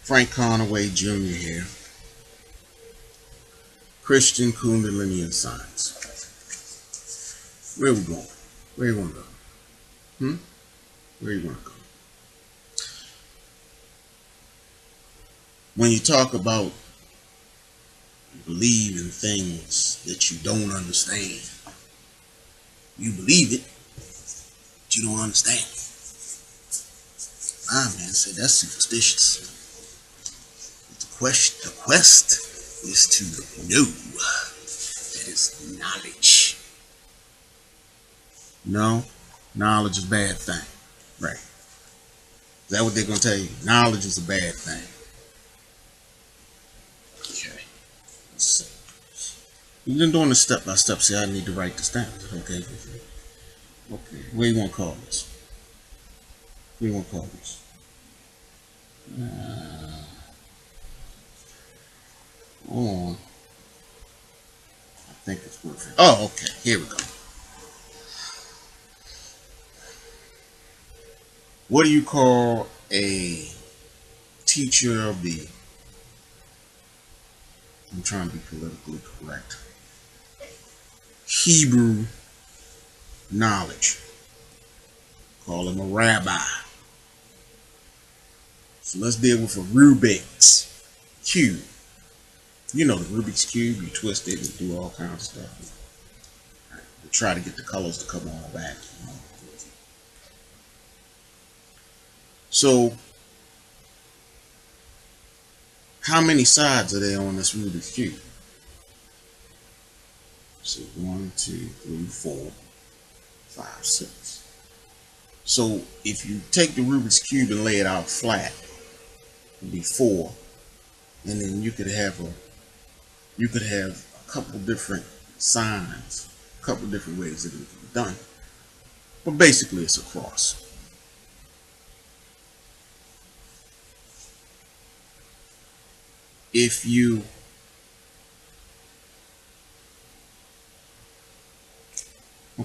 Frank Conaway Jr. here. Christian Kundalini and Science. Where we going? Where you want to go? Hmm? Where you want to go? When you talk about believe in things that you don't understand, you believe it, but you don't understand it. Man said that's superstitious. The quest is to know. That is knowledge. No, knowledge is a bad thing. Right. Is that what they're going to tell you? Knowledge is a bad thing. Okay. Let's see. You've been doing this step by step. See, I need to write this down. Okay. Okay. What do you want to call this? What do you want to call this? Hold on. I think it's worth it. Oh, okay. Here we go. What do you call a teacher of the, I'm trying to be politically correct, Hebrew knowledge? Call him a rabbi. So let's deal with a Rubik's Cube. You know the Rubik's Cube, you twist it and do all kinds of stuff. Right. You try to get the colors to come all back. So, how many sides are there on this Rubik's Cube? So 1, 2, 3, 4, 5, 6. So if you take the Rubik's Cube and lay it out flat, it'd be 4, and then you could have a couple different signs, a couple different ways that it can be done. But basically, it's a cross. If you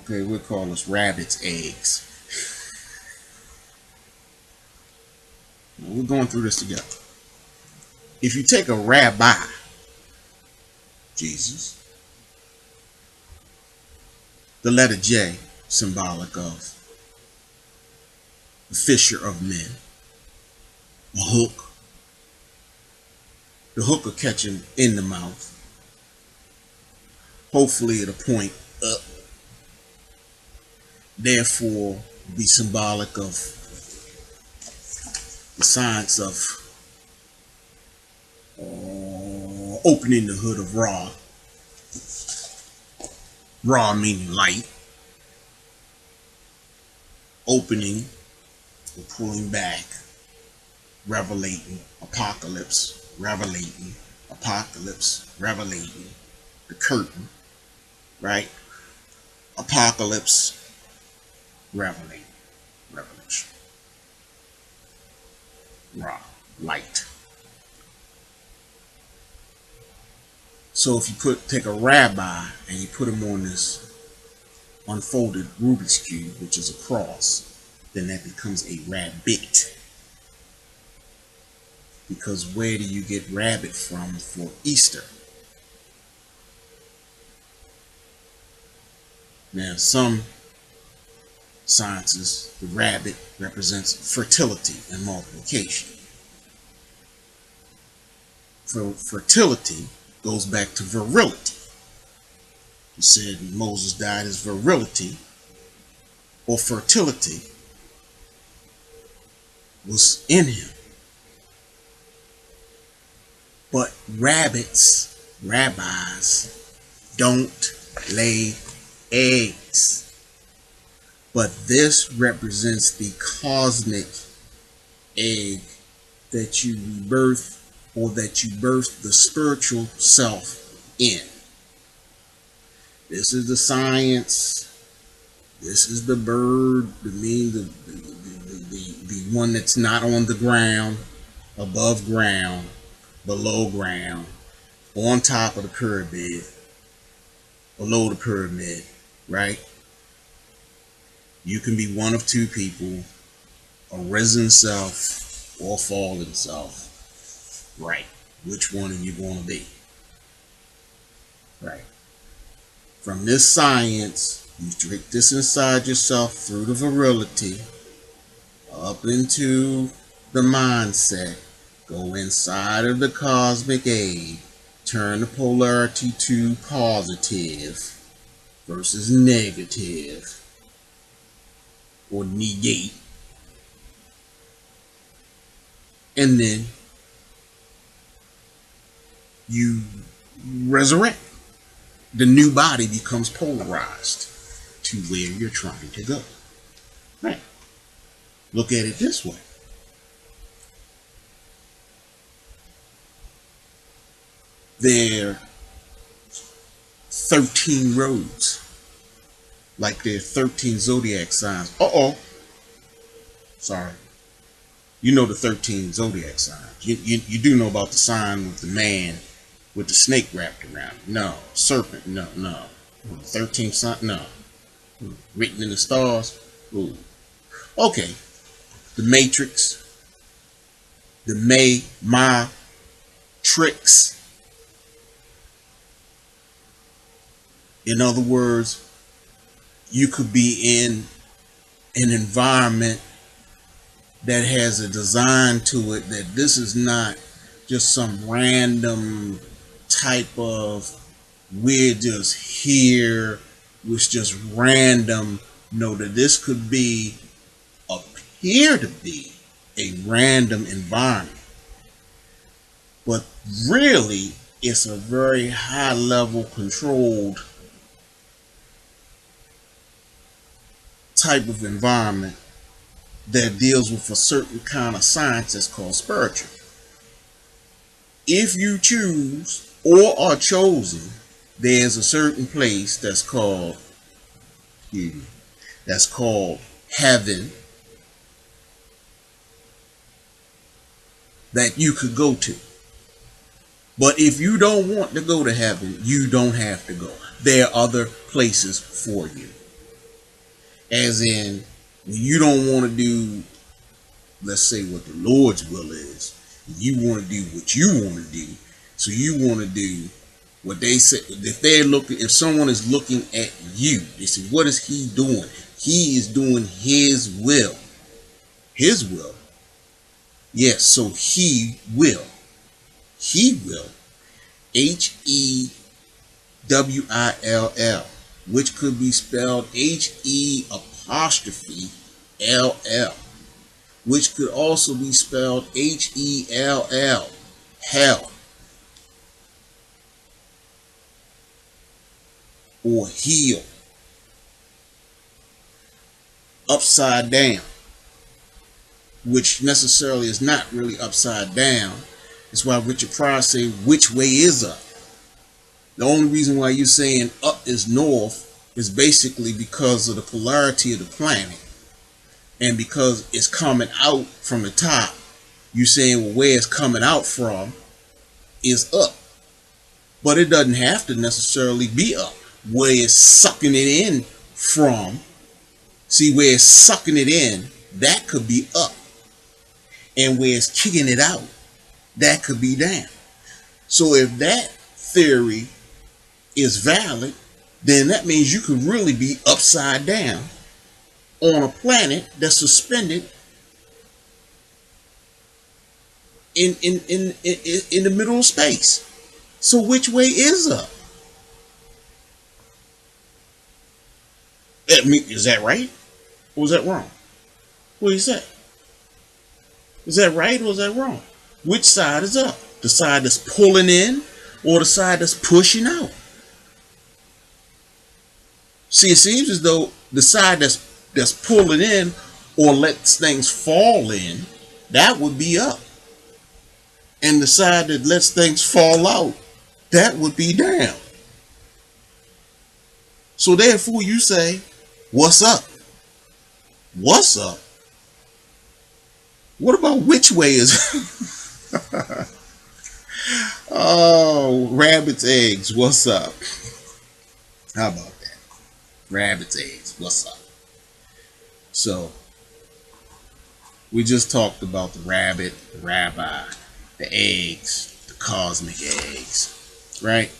we'll call this rabbit's eggs. We're going through this together. If you take a rabbi, Jesus, the letter J, symbolic of the fisher of men, a hook. The hook will catch him in the mouth. Hopefully it'll point up. Therefore, be symbolic of the science of opening the hood of Ra. Ra meaning light. Opening or pulling back. Revelating. Apocalypse. Revelating. Apocalypse. Revelating. The curtain. Right? Apocalypse. Revelating. Revelation. Ra. Light. So if you take a rabbi and you put him on this unfolded Rubik's Cube, which is a cross, then that becomes a rabbit. Because where do you get rabbit from for Easter? Now, some sciences, the rabbit represents fertility and multiplication. Fertility goes back to virility. He said Moses died as virility or fertility was in him. But rabbis, don't lay eggs. But this represents the cosmic egg that you rebirth, or that you birth the spiritual self in. This is the science. This is the bird, the one that's not on the ground, above ground, below ground, on top of the pyramid, below the pyramid, right? You can be one of two people, a risen self or fallen self. Right. Which one are you going to be? Right. From this science, you trick this inside yourself through the virility, up into the mindset, go inside of the cosmic egg, turn the polarity to positive versus negative, or negate, and then you resurrect. The new body becomes polarized to where you're trying to go. Right. Look at it this way. There are 13 roads, like there are 13 zodiac signs. Sorry. You know the 13 zodiac signs. You do know about the sign with the man with the snake wrapped around it. No. Serpent. No. 13 sign. No. Written in the stars. Ooh. Okay. The Matrix. The my tricks. In other words, you could be in an environment that has a design to it, that this is not just some random type of we're just here, was just random. No, that this could appear to be a random environment, but really it's a very high level controlled type of environment that deals with a certain kind of science that's called spiritual. If you choose or are chosen, there's a certain place that's called heaven that you could go to. But if you don't want to go to heaven, you don't have to go. There are other places for you. As in, when you don't want to do, let's say, what the Lord's will is, you want to do what you want to do. So you want to do what they say. If someone is looking at you, they say, what is he doing? He is doing his will. His will. Yes, so he will. He will. HEWILL, which could be spelled HE''LL, which could also be spelled HELL, hell, or heel, upside down, which necessarily is not really upside down. That's why Richard Pryor say, which way is up? The only reason why you're saying up is north is basically because of the polarity of the planet, and because it's coming out from the top. You're saying, well, where it's coming out from is up, but it doesn't have to necessarily be up. Where it's sucking it in from, see, where it's sucking it in, that could be up, and where it's kicking it out, that could be down. So if that theory is valid, then that means you could really be upside down on a planet that's suspended in the middle of space. So which way is up? Is that right? Or is that wrong? What do you say? Is that right or is that wrong? Which side is up? The side that's pulling in or the side that's pushing out? See, it seems as though the side that's pulling in or lets things fall in, that would be up. And the side that lets things fall out, that would be down. So therefore you say, what's up? What's up? What about which way is Oh, rabbit's eggs, what's up? How about that? Rabbit's eggs, what's up? So we just talked about the rabbit, the rabbi, the eggs, the cosmic eggs, right?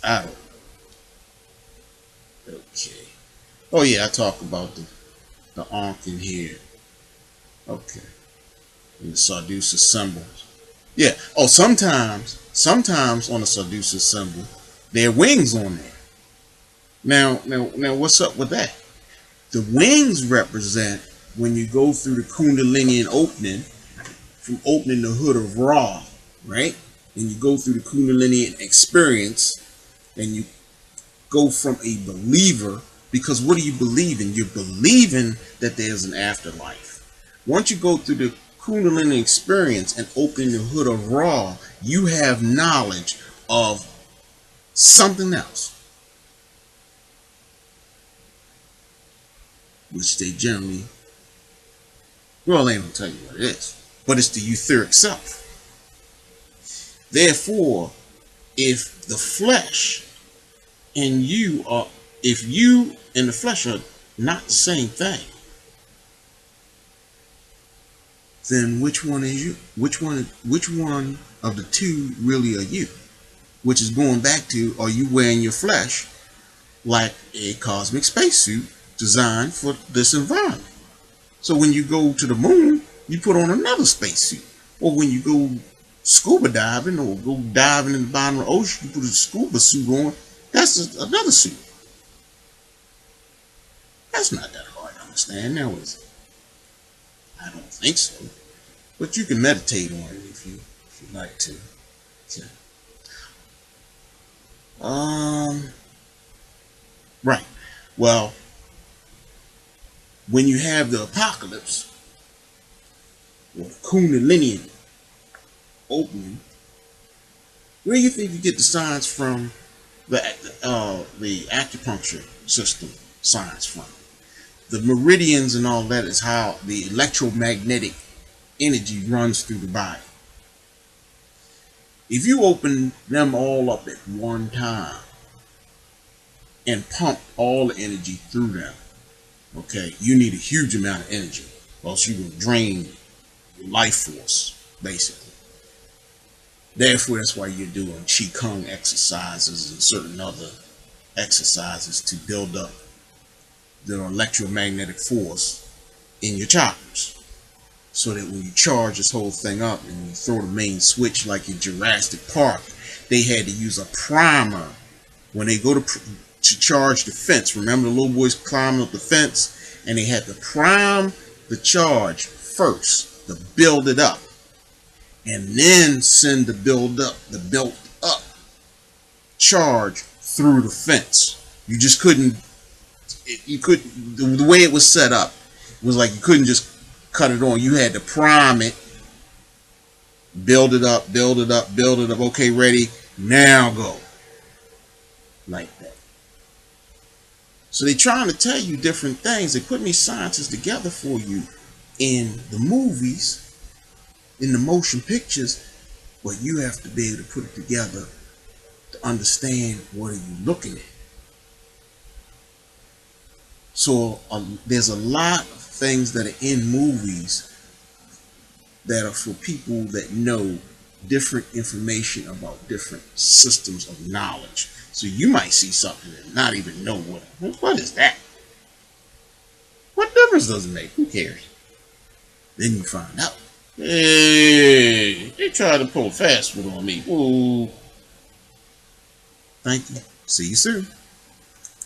I don't. Okay. Oh yeah, I talk about the Ankh in here. Okay. And the Sardusa symbols. Yeah. Oh, sometimes on the Sardusa symbol, there are wings on there. Now, what's up with that? The wings represent when you go through the Kundalini opening, from opening the hood of Ra, right? And you go through the Kundalini experience, and you go from a believer, because what do you believe in? You're believing that there's an afterlife. Once you go through the Kundalini experience and open the hood of Ra, you have knowledge of something else, which they generally, well, they don't tell you what it is, but it's the etheric self. Therefore, if the flesh and you are, if you and the flesh are not the same thing, then which one is you? Which one of the two really are you? Which is going back to, are you wearing your flesh like a cosmic spacesuit designed for this environment? So when you go to the moon, you put on another spacesuit. Or when you go scuba diving or go diving in the bottom of the ocean, you put a scuba suit on. That's another suit. That's not that hard to understand now, is it? I don't think so. But you can meditate on it if you like to. Okay. Right. Well, when you have the apocalypse or the Kundalini opening, where do you think you get the signs from? The acupuncture system signs from the meridians and all that is how the electromagnetic energy runs through the body. If you open them all up at one time and pump all the energy through them, okay, you need a huge amount of energy, or else you will drain your life force, basically. Therefore, that's why you're doing Qigong exercises and certain other exercises to build up the electromagnetic force in your chakras. So that when you charge this whole thing up and you throw the main switch like in Jurassic Park, they had to use a primer when they go to charge the fence. Remember the little boys climbing up the fence, and they had to prime the charge first to build it up, and then send the built up charge through the fence. You just couldn't. The way it was set up was like you couldn't just cut it on. You had to prime it, build it up. Okay, ready, now go. Like that. So they're trying to tell you different things. They're putting these sciences together for you in the movies, in the motion pictures, but you have to be able to put it together to understand what are you looking at. So there's a lot of things that are in movies that are for people that know different information about different systems of knowledge. So you might see something and not even know what is that? What difference does it make? Who cares? Then you find out. Hey, they tried to pull a fast one on me. Ooh. Thank you. See you soon.